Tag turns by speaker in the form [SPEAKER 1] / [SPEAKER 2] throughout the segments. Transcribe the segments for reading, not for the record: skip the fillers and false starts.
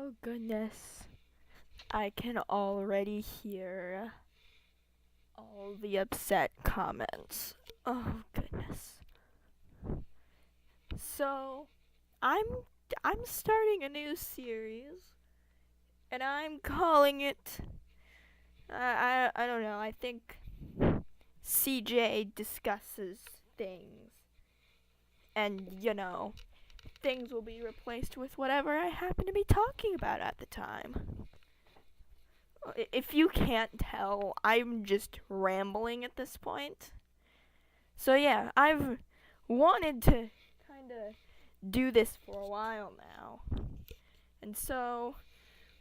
[SPEAKER 1] Oh goodness. I can already hear all the upset comments. Oh goodness. So, I'm I'm starting a new series and I'm calling it I don't know. I think CJ discusses things, and things will be replaced with whatever I happen to be talking about at the time. If you can't tell, I'm just rambling at this point. So yeah, I've wanted to kind of do this for a while now. And so,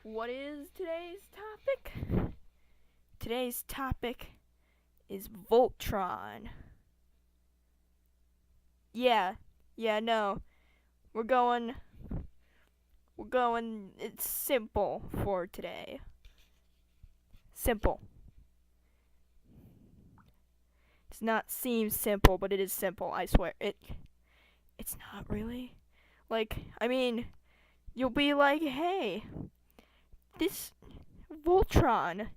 [SPEAKER 1] what is today's topic? Today's topic is Voltron. Yeah, no. We're going, it's simple for today. Simple. It's not seems simple, but it is simple, I swear. It's not really. Like, I mean, you'll be like, hey, this Voltron,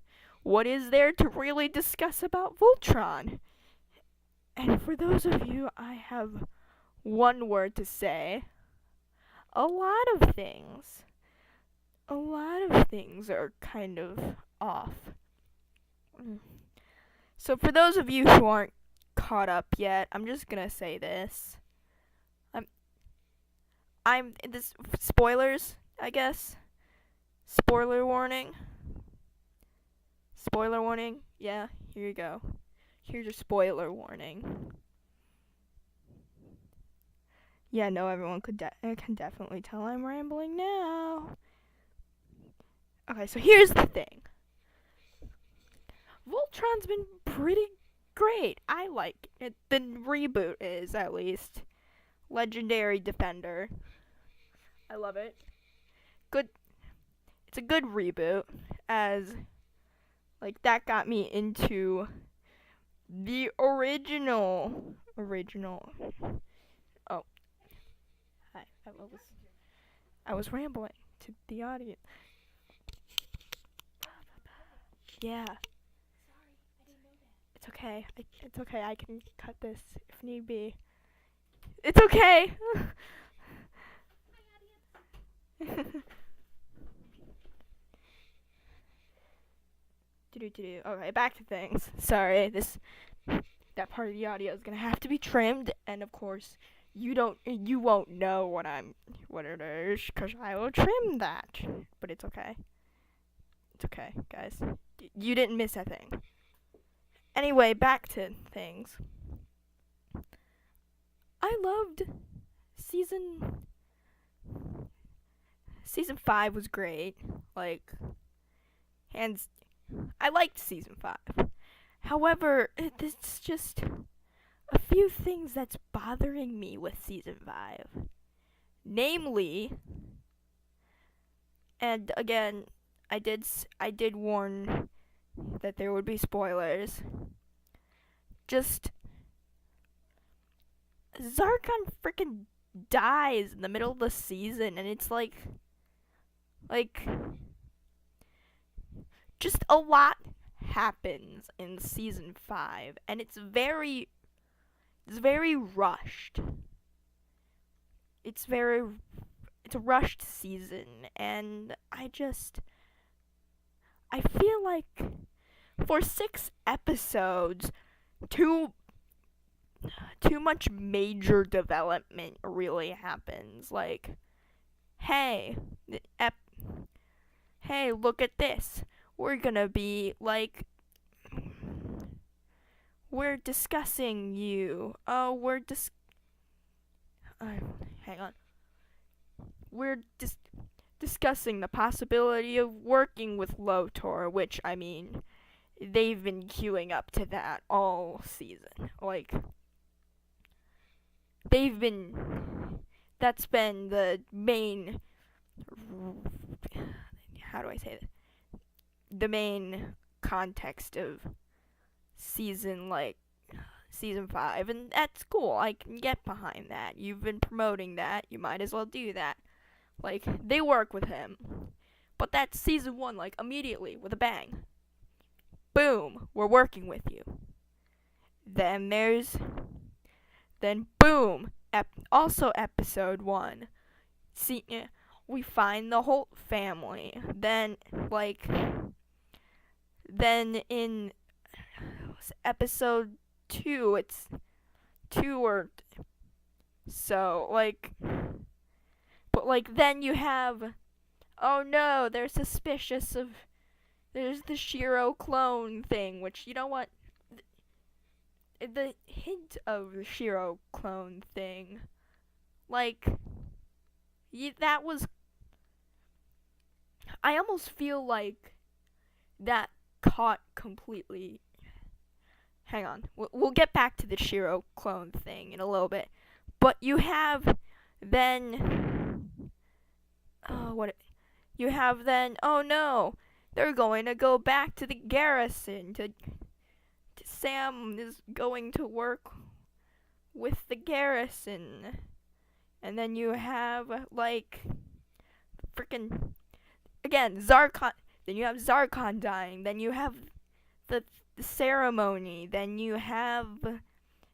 [SPEAKER 1] what is there to really discuss about Voltron? And for those of you, I have one word to say. A lot of things. A lot of things are kind of off. So for those of you who aren't caught up yet, I'm just gonna say this. I'm this spoilers, I guess. Spoiler warning. Spoiler warning. Yeah, here you go. Here's your spoiler warning. Yeah, no, everyone can definitely tell I'm rambling now. Okay, so here's the thing. Voltron's been pretty great. I like it. The reboot is, at least. Legendary Defender. I love it. Good. It's a good reboot, as, like, that got me into the original. Oh, hi. I was rambling to the audience. Yeah. It's okay. It's okay. I can cut this if need be. It's okay. Okay, back to things. Sorry, that part of the audio is gonna have to be trimmed, and of course, you won't know what it is, cause I will trim that. But it's okay. It's okay, guys. You didn't miss a thing. Anyway, back to things. I loved season 5 was great. Like, hands. I liked season 5. However, it's just a few things that's bothering me with season 5. Namely, and again, I did warn that there would be spoilers. Just Zarkon freaking dies in the middle of the season, and it's like just a lot happens in season 5, and it's very rushed. It's a rushed season, and I feel like for 6 episodes, too much major development really happens. Like, hey, look at this. We're gonna be like, we're discussing you. Oh, hang on. We're discussing the possibility of working with Lotor, which, I mean, they've been queuing up to that all season. Like, that's been the main, how do I say that? The main context of season 5, and that's cool. I can get behind that. You've been promoting that, you might as well do that. Like, they work with him. But that's season 1, like, immediately, with a bang. Boom, we're working with you. Then boom, also episode 1. See, we find the Holt family. Then in episode 2, it's 2 or so, but then you have, oh no, they're suspicious of, there's the Shiro clone thing, which, you know what, the hint of the Shiro clone thing, that was, I almost feel like that caught completely. Hang on, we'll get back to the Shiro clone thing in a little bit, but you have then, oh no, they're going to go back to the garrison. Sam is going to work with the garrison. And then you have, freaking, again, Zarkon. Then you have Zarkon dying. Then you have the ceremony. Then you have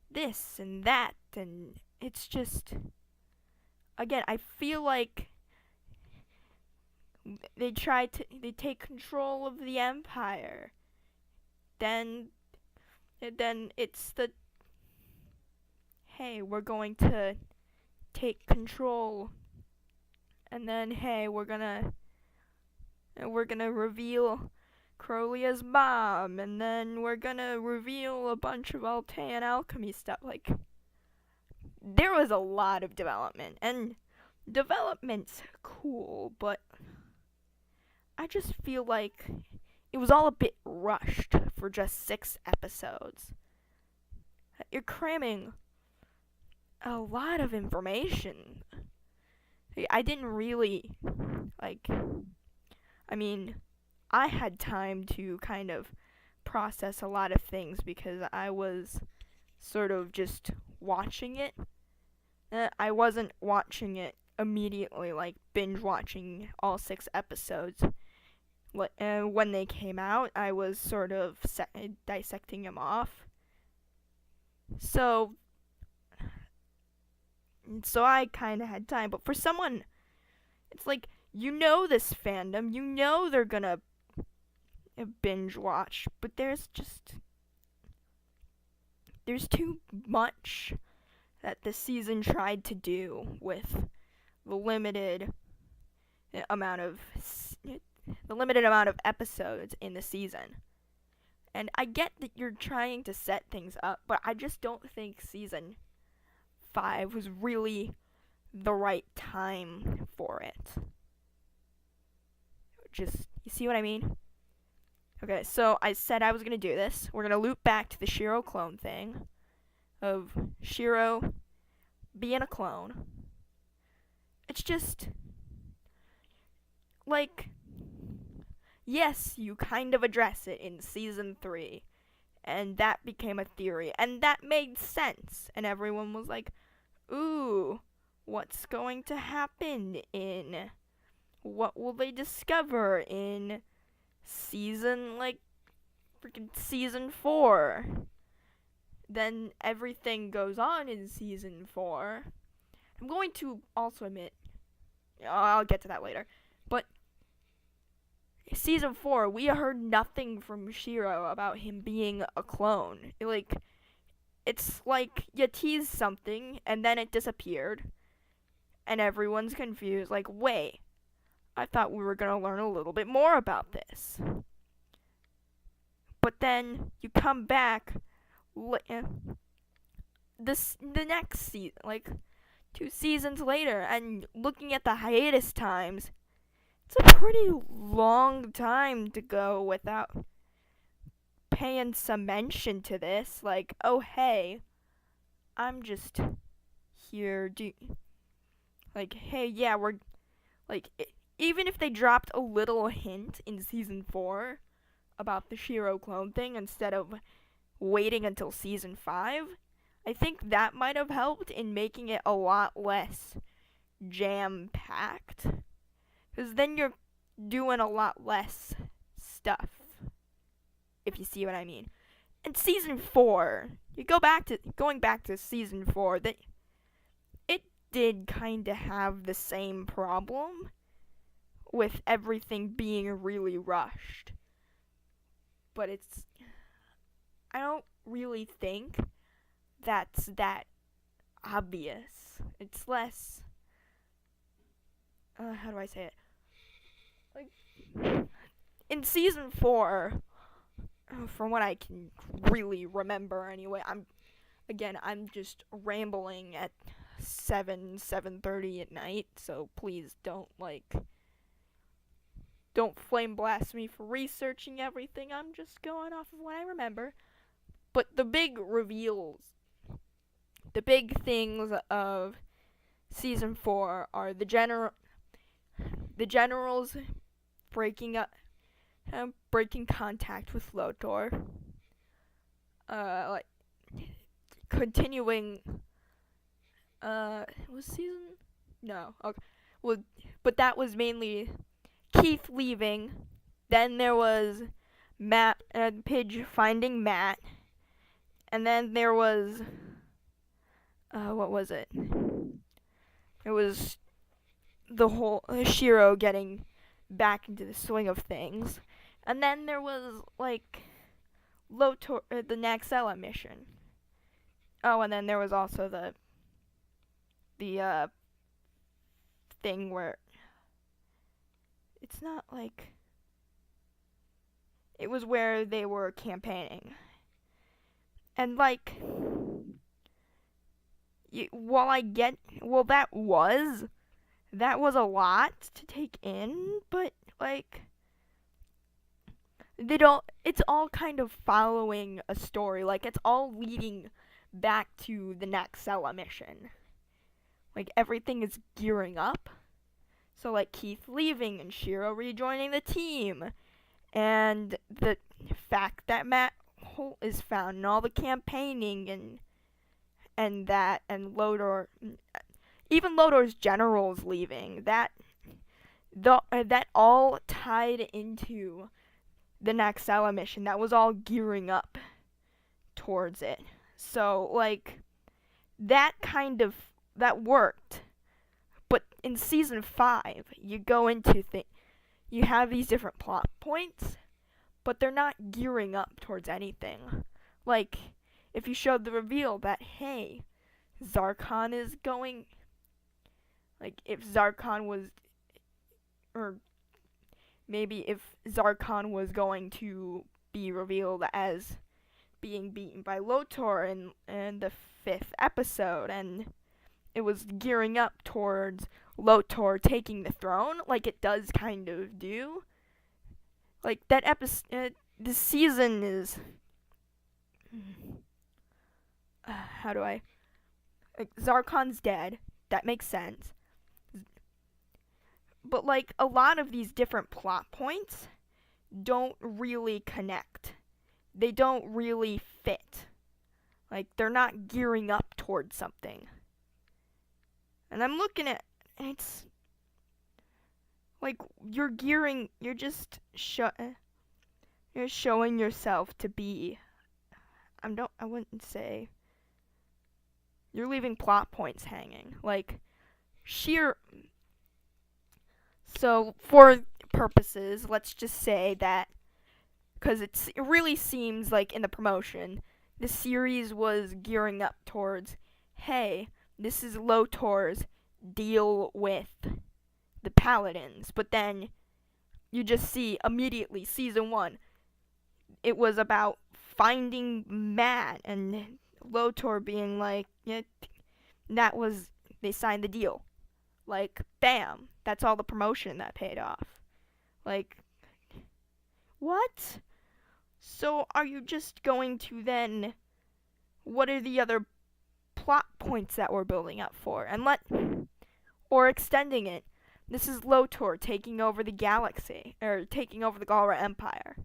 [SPEAKER 1] this and that. And it's just, again, I feel like they take control of the Empire. Then it's the, hey, we're going to take control. And then, hey, we're gonna reveal Crowley's mom. And then we're gonna reveal a bunch of Altean alchemy stuff. There was a lot of development. And development's cool, but I just feel like it was all a bit rushed for just 6 episodes. You're cramming a lot of information. I didn't really, I had time to kind of process a lot of things because I was sort of just watching it. I wasn't watching it immediately, binge watching all 6 episodes. When they came out, I was sort of dissecting them off. So I kind of had time. But for someone, it's this fandom, they're gonna binge watch, but there's too much that the season tried to do with the limited amount of episodes in the season. And I get that you're trying to set things up, but I just don't think season 5 was really the right time for it. You see what I mean? Okay, so I said I was gonna do this. We're gonna loop back to the Shiro clone thing of Shiro being a clone. It's just yes, you kind of address it in season 3, and that became a theory, and that made sense, and everyone was like, ooh, what's going to happen what will they discover in season 4? Then everything goes on in season 4. I'm going to also admit, I'll get to that later, but season 4, we heard nothing from Shiro about him being a clone. It's like you tease something and then it disappeared, and everyone's confused. Wait, I thought we were gonna learn a little bit more about this. But then you come back, the next season, 2 seasons later, and looking at the hiatus times, it's a pretty long time to go without paying some mention to this. Oh hey, I'm just here hey, yeah, we're even if they dropped a little hint in season 4 about the Shiro clone thing instead of waiting until season 5, I think that might have helped in making it a lot less jam-packed. Because then you're doing a lot less stuff, if you see what I mean. In season 4, going back to season 4, that it did kind of have the same problem with everything being really rushed. But I don't really think that's that obvious. It's less, how do I say it? Like, in season 4, from what I can really remember anyway, I'm just rambling at 7:30 at night, so please don't flame blast me for researching everything. I'm just going off of what I remember. But the big reveals, the big things of season 4 are the generals breaking contact with Lotor, continuing, was season, no, okay, well, but that was mainly Keith leaving. Then there was Matt, Pidge finding Matt, and then there was, what was it? It was the whole Shiro getting back into the swing of things, and then there was Lotor, the Naxella mission. Oh, and then there was also the thing where it's not it was where they were campaigning, and that was a lot to take in, but it's all kind of following a story. It's all leading back to the Naxella mission. Everything is gearing up. So Keith leaving and Shiro rejoining the team, and the fact that Matt Holt is found, and all the campaigning and Lotor, even Lotor's generals leaving, that all tied into the Naxella mission. That was all gearing up towards it. So that worked. But in season 5, you go into you have these different plot points, but they're not gearing up towards anything. If you showed the reveal that, hey, Zarkon is going, if Zarkon was, or maybe if Zarkon was going to be revealed as being beaten by Lotor in the 5th episode, and it was gearing up towards Lotor taking the throne, it does kind of do. That episode, this season is, Zarkon's dead. That makes sense. But a lot of these different plot points don't really connect. They don't really fit. They're not gearing up towards something. And I'm looking at, it's you're just you're showing yourself to be, I wouldn't say, you're leaving plot points hanging. So for purposes, let's just say that, because it really seems in the promotion, the series was gearing up towards, hey, this is Lotor's deal with the Paladins. But then you just see immediately, season 1, it was about finding Matt, and Lotor being yeah, they signed the deal. Bam, that's all the promotion that paid off. What? So are you just going to then, what are the other plot points that we're building up for? Or extending it. This is Lotor taking over the galaxy, or taking over the Galra Empire.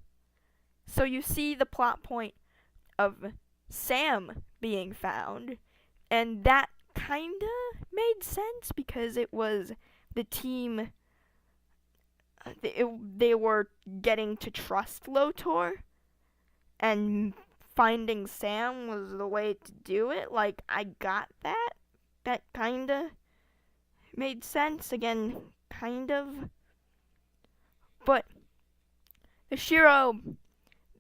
[SPEAKER 1] So you see the plot point of Sam being found, and that kinda made sense because it was the team. They were getting to trust Lotor, and finding Sam was the way to do it. Like, I got that. That kinda made sense. Again, kind of. But the Shiro,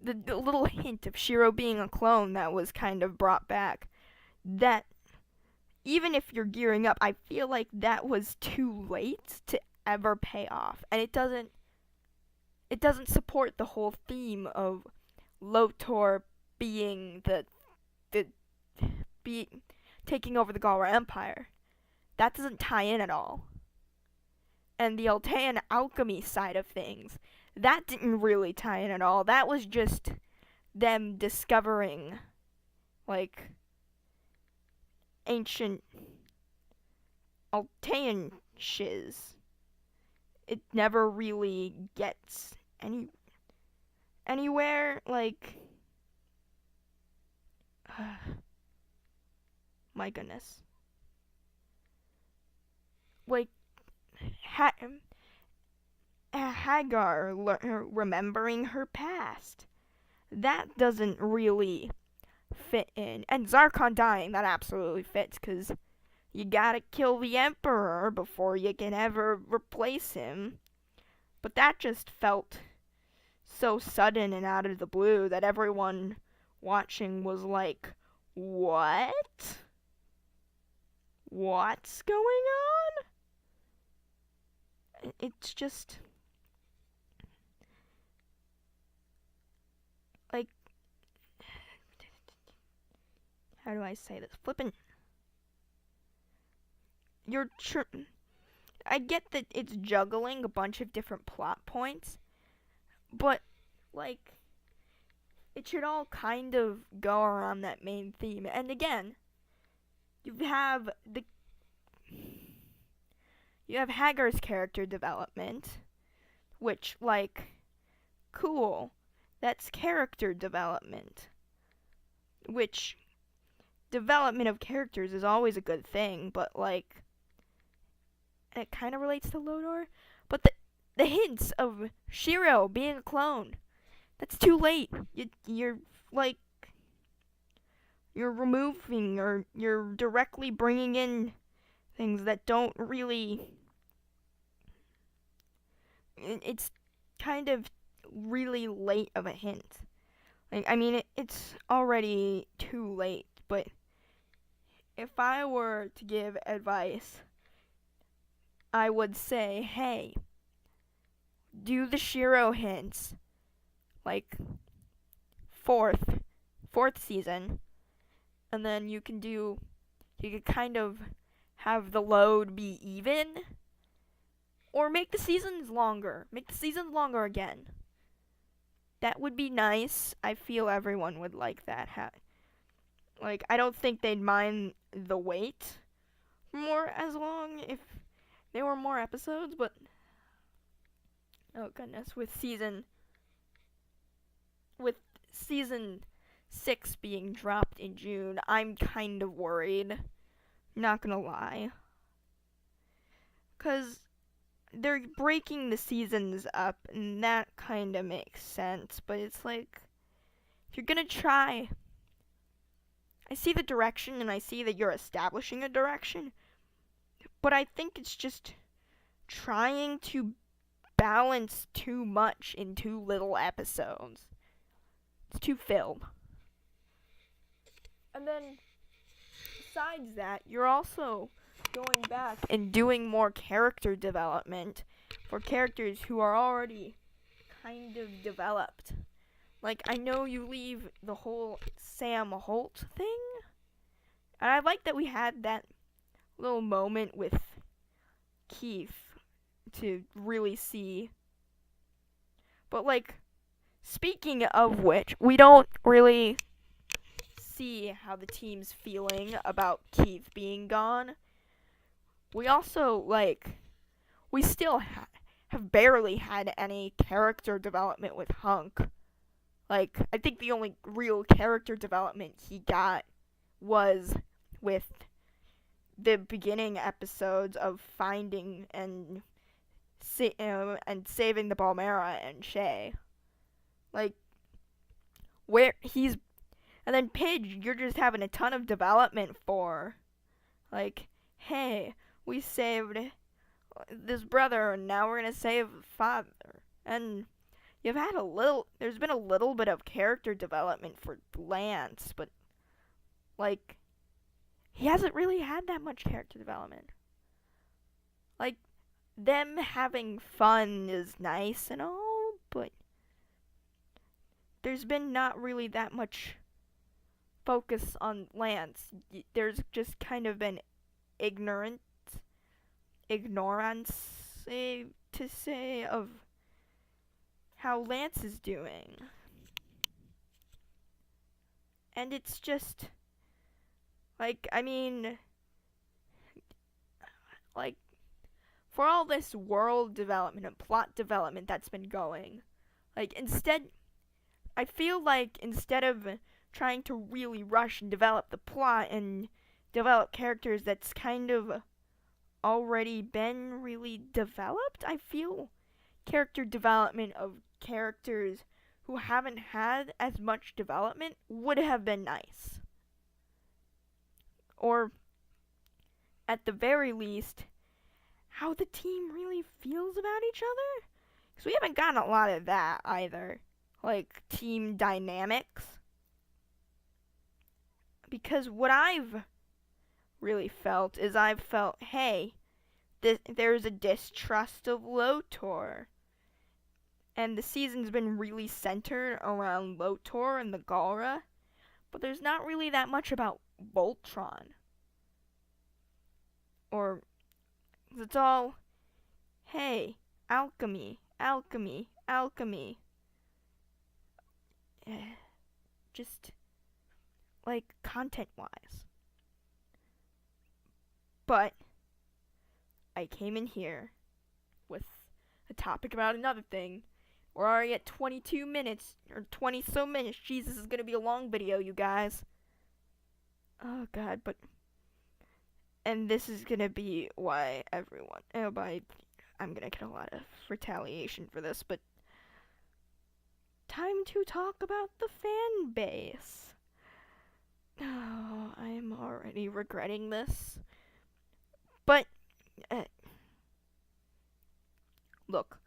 [SPEAKER 1] the little hint of Shiro being a clone that was kind of brought back, that even if you're gearing up, I feel like that was too late to ever pay off. And it doesn't support the whole theme of Lotor being taking over the Galra Empire. That doesn't tie in at all. And the Altean alchemy side of things, that didn't really tie in at all. That was just them discovering, like, ancient Altean shiz. It never really gets anywhere, like, my goodness. Like, Hagar remembering her past. That doesn't really fit in. And Zarkon dying, that absolutely fits, because you gotta kill the Emperor before you can ever replace him. But that just felt so sudden and out of the blue that everyone watching was like, what? What's going on? It's just, like, how do I say this? I get that it's juggling a bunch of different plot points, but, like, it should all kind of go around that main theme. And again, you have Hagar's character development, which, like, cool. That's character development. Which, development of characters is always a good thing, but, like, it kind of relates to Lotor. But the hints of Shiro being a clone, that's too late. You're removing, or you're directly bringing in things that don't really. It's kind of really late of a hint. Like, I mean, it's already too late, but if I were to give advice, I would say, hey, do the Shiro hints, like, fourth season, and then you could kind of have the load be even, or make the seasons longer. Make the seasons longer again. That would be nice. I feel everyone would like that. Like, I don't think they'd mind the wait more as long if there were more episodes, but oh goodness, with season 6 being dropped in June, I'm kind of worried. Not gonna lie. 'Cause they're breaking the seasons up, and that kind of makes sense, but it's like, if you're gonna try, I see the direction, and I see that you're establishing a direction, but I think it's just trying to balance too much in too little episodes. It's too filled. And then, besides that, you're also going back and doing more character development for characters who are already kind of developed. Like, I know you leave the whole Sam Holt thing, and I like that we had that little moment with Keith to really see. But, like, speaking of which, we don't really see how the team's feeling about Keith being gone. We also, like, we still have barely had any character development with Hunk. Like, I think the only real character development he got was with the beginning episodes of finding and saving the Balmera and Shay. Like, where he's, and then Pidge, you're just having a ton of development for. Like, hey, we saved this brother, and now we're gonna save father. And there's been a little bit of character development for Lance, but, like, he hasn't really had that much character development. Like, them having fun is nice and all, but there's been not really that much focus on Lance. There's just kind of been ignorance, to say, of how Lance is doing. And it's just, like, I mean, like, for all this world development and plot development that's been going, like, I feel like instead of trying to really rush and develop the plot and develop characters that's kind of already been really developed, I feel character development of characters who haven't had as much development would have been nice. Or, at the very least, how the team really feels about each other. Because we haven't gotten a lot of that either. Like, team dynamics. Because what I've really felt is hey, there's a distrust of Lotor. And the season's been really centered around Lotor and the Galra. But there's not really that much about Voltron. Or, it's all, hey, alchemy. Just, like, content-wise. But I came in here with a topic about another thing. We're already at 22 minutes, or 20 so minutes. Jesus, this is gonna be a long video, you guys. Oh god, and this is gonna be why everyone, I'm gonna get a lot of retaliation for this, but time to talk about the fan base. Oh, I'm already regretting this. But, look,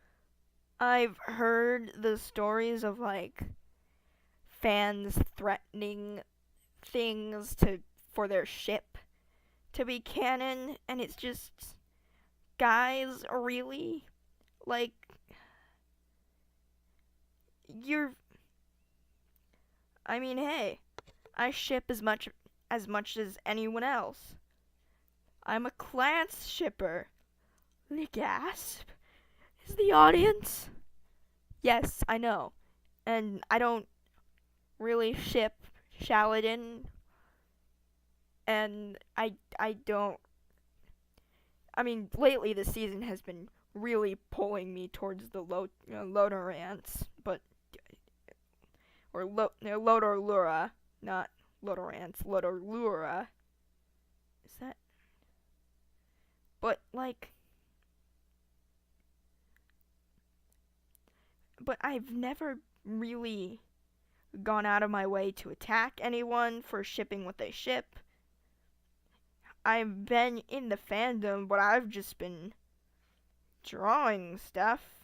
[SPEAKER 1] I've heard the stories of, like, fans threatening things for their ship to be canon, and it's just, guys, really? Like, hey, I ship as much as anyone else. I'm a Clance shipper. Gasp. Is the audience? Yes, I know. And I don't really ship Shaladin. And I don't. I mean, lately this season has been really pulling me towards the Lodorants, but Lodorlura, not Lodorants, Lodorlura. Is that? But I've never really gone out of my way to attack anyone for shipping what they ship. I've been in the fandom, but I've just been drawing stuff.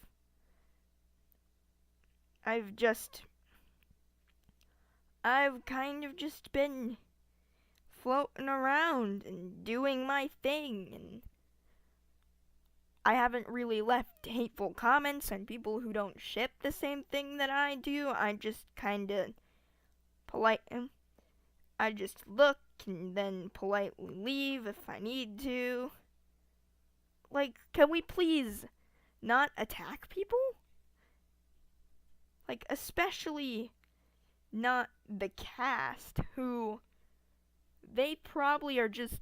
[SPEAKER 1] I've kind of just been floating around and doing my thing, and I haven't really left hateful comments on people who don't ship the same thing that I do. I just kinda I just look and then politely leave if I need to. Like, can we please not attack people? Like, especially not the cast, who they probably are just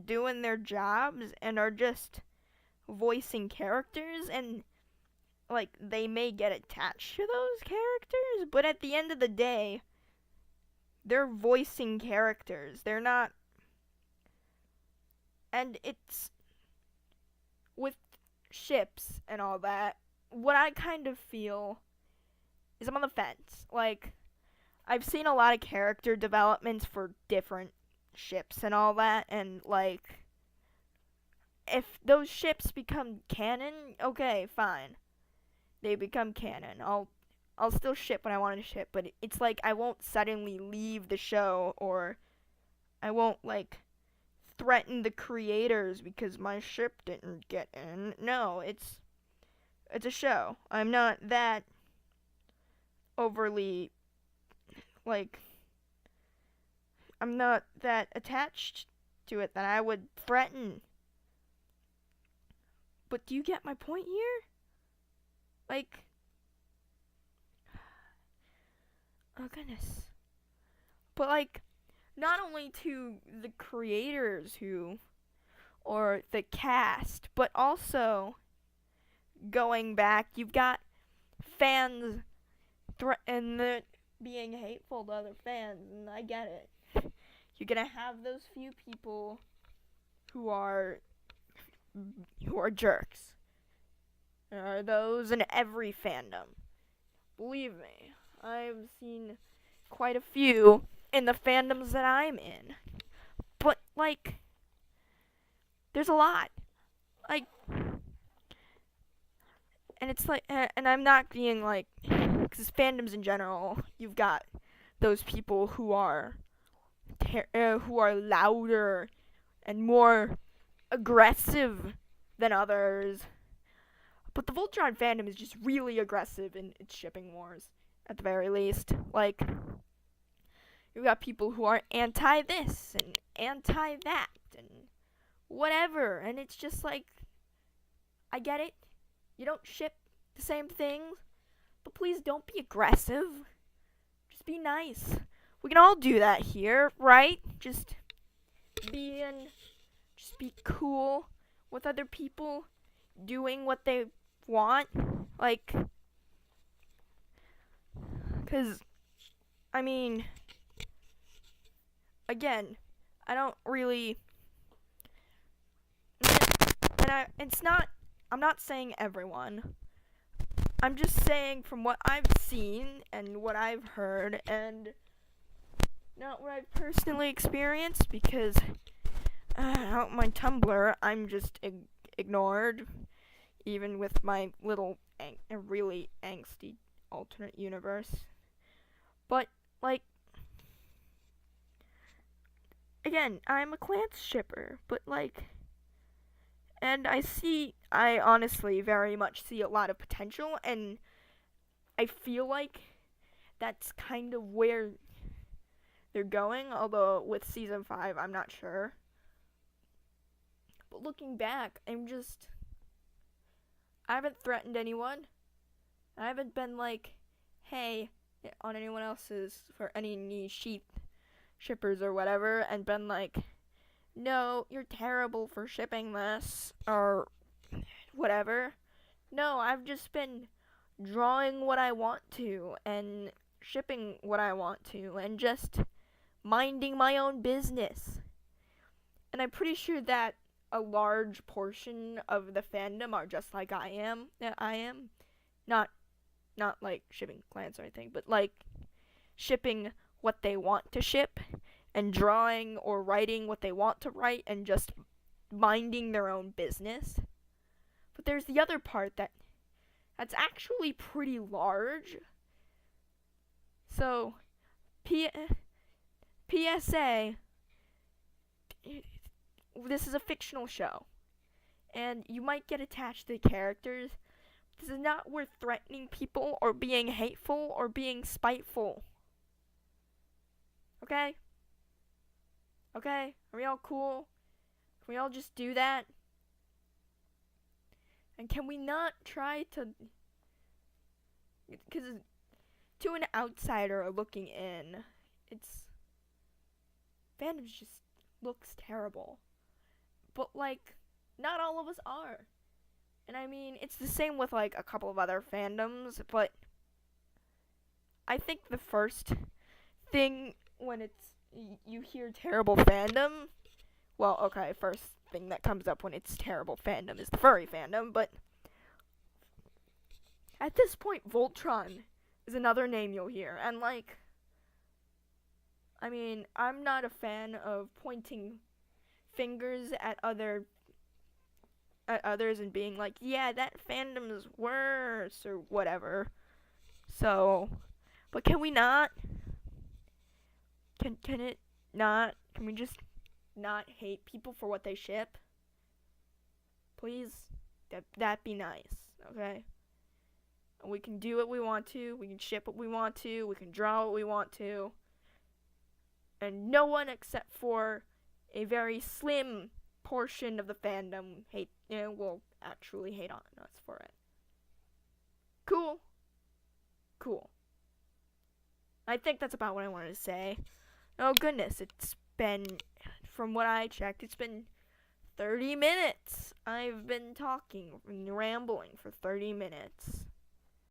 [SPEAKER 1] doing their jobs and are just voicing characters, and like they may get attached to those characters, but at the end of the day, they're voicing characters. They're not And it's with ships and all that. What I kind of feel is I'm on the fence. Like, I've seen a lot of character developments for different ships and all that, and like, if those ships become canon, okay, fine. They become canon. I'll still ship when I want to ship, but it's like I won't suddenly leave the show, or I won't like threaten the creators because my ship didn't get in. No, it's a show. I'm not that overly like I'm not that attached to it that I would threaten. But do you get my point here? Like, oh goodness. But like, not only to the creators who, or the cast, but also going back, you've got fans and the being hateful to other fans, and I get it. You're gonna have those few people who are jerks. There are those in every fandom. Believe me, I've seen quite a few in the fandoms that I'm in. But like, there's a lot. Like, and it's like, and I'm not being like, because fandoms in general, you've got those people who are louder and more aggressive than others. But the Voltron fandom is just really aggressive in its shipping wars, at the very least. Like, you've got people who are anti this and anti that and whatever, and it's just like, I get it. You don't ship the same things, but please don't be aggressive. Just be nice. We can all do that here, right? Just be cool with other people doing what they want. Like, because, I mean, again, I don't really, I'm not saying everyone. I'm just saying from what I've seen and what I've heard, and not what I've personally experienced, because out my Tumblr, I'm just ignored, even with my little really angsty alternate universe. But like, again, I'm a Clance shipper, but like, and I honestly very much see a lot of potential, and I feel like that's kind of where they're going, although with season 5, I'm not sure. But looking back, I haven't threatened anyone. I haven't been like, hey, on anyone else's, for any shippers or whatever, and been like, no, you're terrible for shipping this, or whatever. No, I've just been drawing what I want to, and shipping what I want to, and just minding my own business. And I'm pretty sure that a large portion of the fandom are just like I am. Not like shipping Clans or anything, but like shipping what they want to ship, and drawing or writing what they want to write, and just minding their own business. But there's the other part that's actually pretty large. So, PSA, this is a fictional show, and you might get attached to the characters. This is not worth threatening people, or being hateful, or being spiteful. Okay? Okay? Are we all cool? Can we all just do that? And can we not try to... Because to an outsider looking in, fandom just looks terrible. But, like, not all of us are. And I mean, it's the same with, like, a couple of other fandoms, but I think the first thing when you hear terrible fandom, well, okay, first thing that comes up when it's terrible fandom is the furry fandom, but at this point, Voltron is another name you'll hear, and like, I mean, I'm not a fan of pointing fingers at others and being like, yeah, that fandom is worse or whatever. So, but can we not? Can it not? Can we just not hate people for what they ship? Please, that'd be nice. Okay. We can do what we want to. We can ship what we want to. We can draw what we want to. And no one except for a very slim portion of the fandom will actually hate on us for it. Cool. Cool. I think that's about what I wanted to say. Oh goodness, it's been, from what I checked, it's been 30 minutes. I've been talking and rambling for 30 minutes.